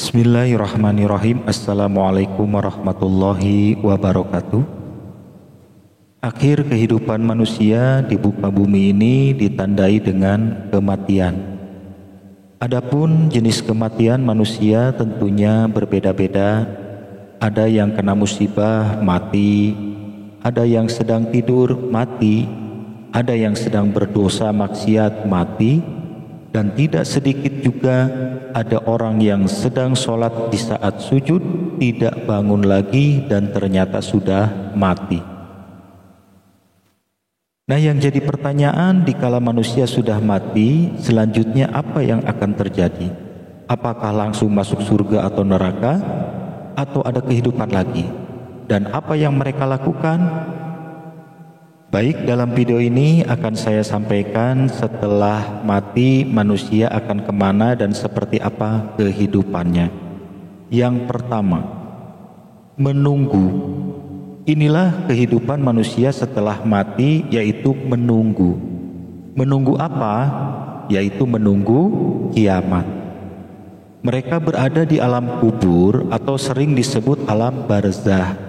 Bismillahirrahmanirrahim. Assalamualaikum warahmatullahi wabarakatuh. Akhir kehidupan manusia di muka bumi ini ditandai dengan kematian. Adapun jenis kematian manusia tentunya berbeda-beda. Ada yang kena musibah mati, ada yang sedang tidur mati, ada yang sedang berdosa maksiat mati, dan tidak sedikit juga ada orang yang sedang sholat di saat sujud tidak bangun lagi dan ternyata sudah mati. Nah, yang jadi pertanyaan, dikala manusia sudah mati, selanjutnya apa yang akan terjadi? Apakah langsung masuk surga atau neraka, atau ada kehidupan lagi? Dan apa yang mereka lakukan? Baik, dalam video ini akan saya sampaikan setelah mati manusia akan kemana dan seperti apa kehidupannya. Yang pertama, menunggu. Inilah kehidupan manusia setelah mati, yaitu menunggu. Menunggu apa? Yaitu menunggu kiamat. Mereka berada di alam kubur atau sering disebut alam barzah.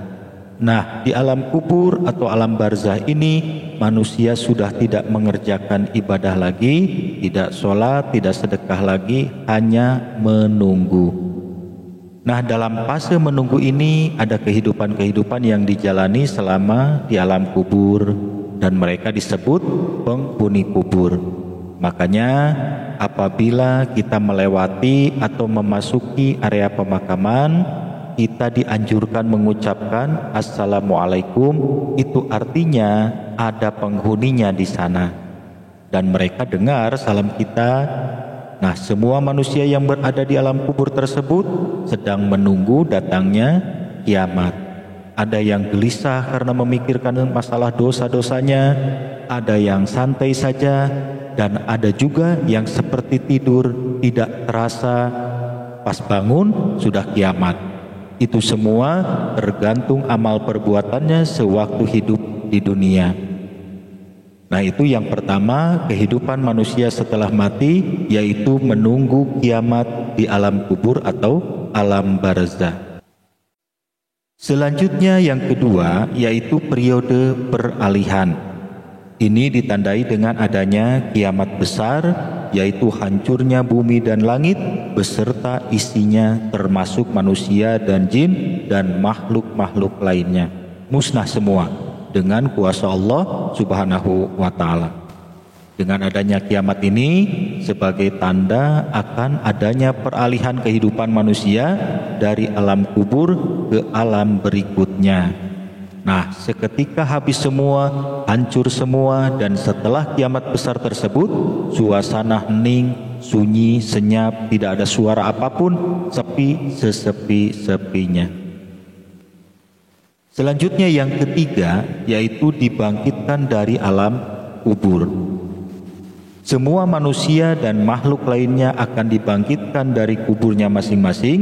Nah, di alam kubur atau alam barzah ini manusia sudah tidak mengerjakan ibadah lagi, tidak sholat, tidak sedekah lagi, hanya menunggu. Nah, dalam fase menunggu ini ada kehidupan-kehidupan yang dijalani selama di alam kubur, dan mereka disebut penghuni kubur. Makanya apabila kita melewati atau memasuki area pemakaman, kita dianjurkan mengucapkan Assalamualaikum. Itu artinya ada penghuninya di sana dan mereka dengar salam kita. Nah, semua manusia yang berada di alam kubur tersebut sedang menunggu datangnya kiamat. Ada yang gelisah karena memikirkan masalah dosa-dosanya, ada yang santai saja, dan ada juga yang seperti tidur, tidak terasa pas bangun sudah kiamat. Itu semua tergantung amal perbuatannya sewaktu hidup di dunia. Nah, itu yang pertama, kehidupan manusia setelah mati, yaitu menunggu kiamat di alam kubur atau alam barzah. Selanjutnya yang kedua, yaitu periode peralihan. Ini ditandai dengan adanya kiamat besar, yaitu hancurnya bumi dan langit beserta isinya, termasuk manusia dan jin dan makhluk-makhluk lainnya. Musnah semua dengan kuasa Allah Subhanahu wa ta'ala. Dengan adanya kiamat ini sebagai tanda akan adanya peralihan kehidupan manusia dari alam kubur ke alam berikutnya. Nah, seketika habis semua, hancur semua, dan setelah kiamat besar tersebut, suasana hening, sunyi, senyap, tidak ada suara apapun, sepi sesepi-sepinya. Selanjutnya yang ketiga, yaitu dibangkitkan dari alam kubur. Semua manusia dan makhluk lainnya akan dibangkitkan dari kuburnya masing-masing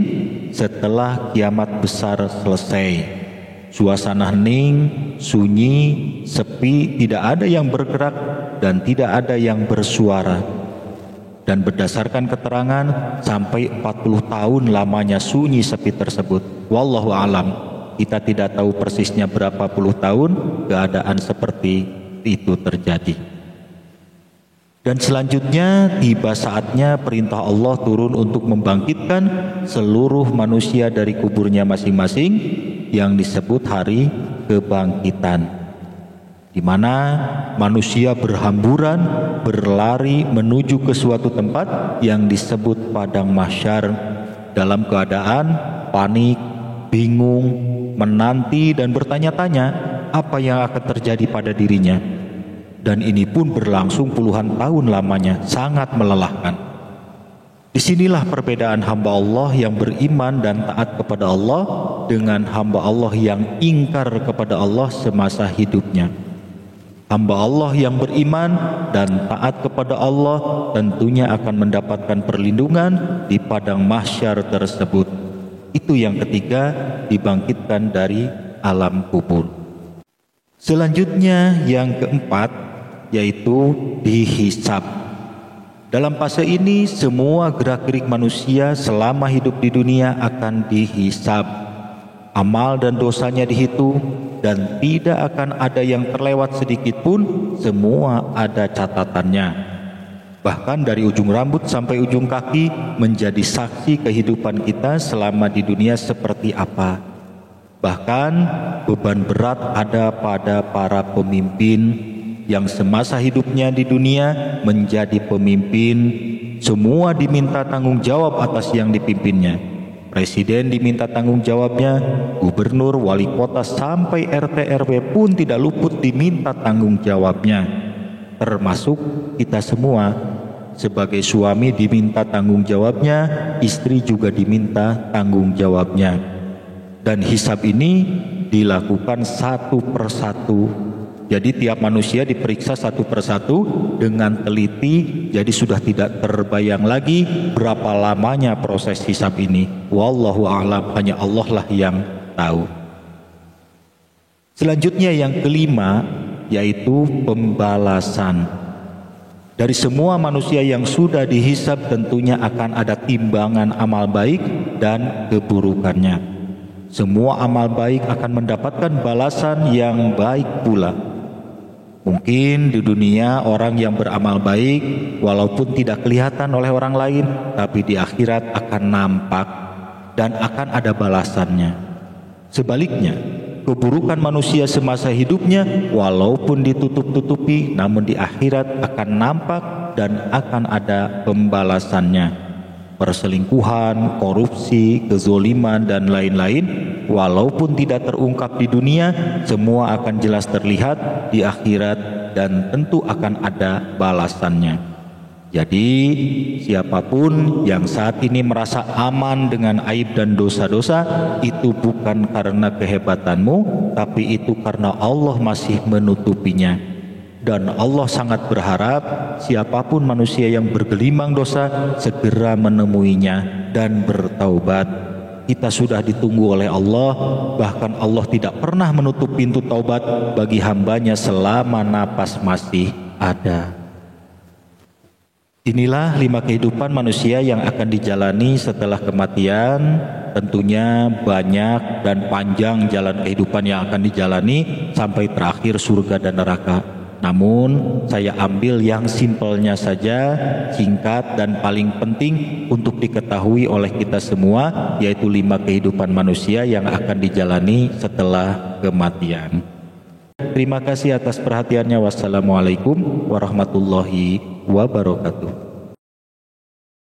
setelah kiamat besar selesai. Suasana hening, sunyi, sepi, tidak ada yang bergerak dan tidak ada yang bersuara. Dan berdasarkan keterangan sampai 40 tahun lamanya sunyi sepi tersebut. Wallahu alam, kita tidak tahu persisnya berapa puluh tahun keadaan seperti itu terjadi. Dan selanjutnya tiba saatnya perintah Allah turun untuk membangkitkan seluruh manusia dari kuburnya masing-masing, yang disebut hari kebangkitan, di mana manusia berhamburan berlari menuju ke suatu tempat yang disebut padang mahsyar dalam keadaan panik, bingung, menanti dan bertanya-tanya apa yang akan terjadi pada dirinya. Dan ini pun berlangsung puluhan tahun lamanya, sangat melelahkan. Disinilah perbedaan hamba Allah yang beriman dan taat kepada Allah dengan hamba Allah yang ingkar kepada Allah semasa hidupnya. Hamba Allah yang beriman dan taat kepada Allah tentunya akan mendapatkan perlindungan di padang mahsyar tersebut. Itu yang ketiga, dibangkitkan dari alam kubur. Selanjutnya yang keempat, yaitu dihisab. Dalam fase ini semua gerak-gerik manusia selama hidup di dunia akan dihisab. Amal dan dosanya dihitung dan tidak akan ada yang terlewat sedikit pun, semua ada catatannya. Bahkan dari ujung rambut sampai ujung kaki menjadi saksi kehidupan kita selama di dunia seperti apa. Bahkan beban berat ada pada para pemimpin yang semasa hidupnya di dunia menjadi pemimpin. Semua diminta tanggung jawab atas yang dipimpinnya. Presiden diminta tanggung jawabnya, gubernur, wali kota sampai RT RW pun tidak luput diminta tanggung jawabnya. Termasuk kita semua. Sebagai suami diminta tanggung jawabnya, istri juga diminta tanggung jawabnya. Dan hisab ini dilakukan satu persatu. Jadi tiap manusia diperiksa satu persatu dengan teliti. Jadi sudah tidak terbayang lagi berapa lamanya proses hisab ini. Wallahu a'lam, hanya Allah lah yang tahu. Selanjutnya yang kelima, yaitu pembalasan. Dari semua manusia yang sudah dihisab tentunya akan ada timbangan amal baik dan keburukannya. Semua amal baik akan mendapatkan balasan yang baik pula. Mungkin di dunia orang yang beramal baik walaupun tidak kelihatan oleh orang lain, tapi di akhirat akan nampak dan akan ada balasannya. Sebaliknya, keburukan manusia semasa hidupnya walaupun ditutup-tutupi, namun di akhirat akan nampak dan akan ada pembalasannya. Perselingkuhan, korupsi, kezoliman dan lain-lain walaupun tidak terungkap di dunia, semua akan jelas terlihat di akhirat dan tentu akan ada balasannya. Jadi siapapun yang saat ini merasa aman dengan aib dan dosa-dosa, itu bukan karena kehebatanmu, tapi itu karena Allah masih menutupinya. Dan Allah sangat berharap siapapun manusia yang bergelimang dosa segera menemuinya dan bertaubat. Kita sudah ditunggu oleh Allah, bahkan Allah tidak pernah menutup pintu taubat bagi hambanya selama napas masih ada. Inilah 5 kehidupan manusia yang akan dijalani setelah kematian. Tentunya banyak dan panjang jalan kehidupan yang akan dijalani sampai terakhir surga dan neraka. Namun saya ambil yang simpelnya saja, singkat dan paling penting untuk diketahui oleh kita semua, yaitu 5 kehidupan manusia yang akan dijalani setelah kematian. Terima kasih atas perhatiannya. Wassalamualaikum warahmatullahi wabarakatuh.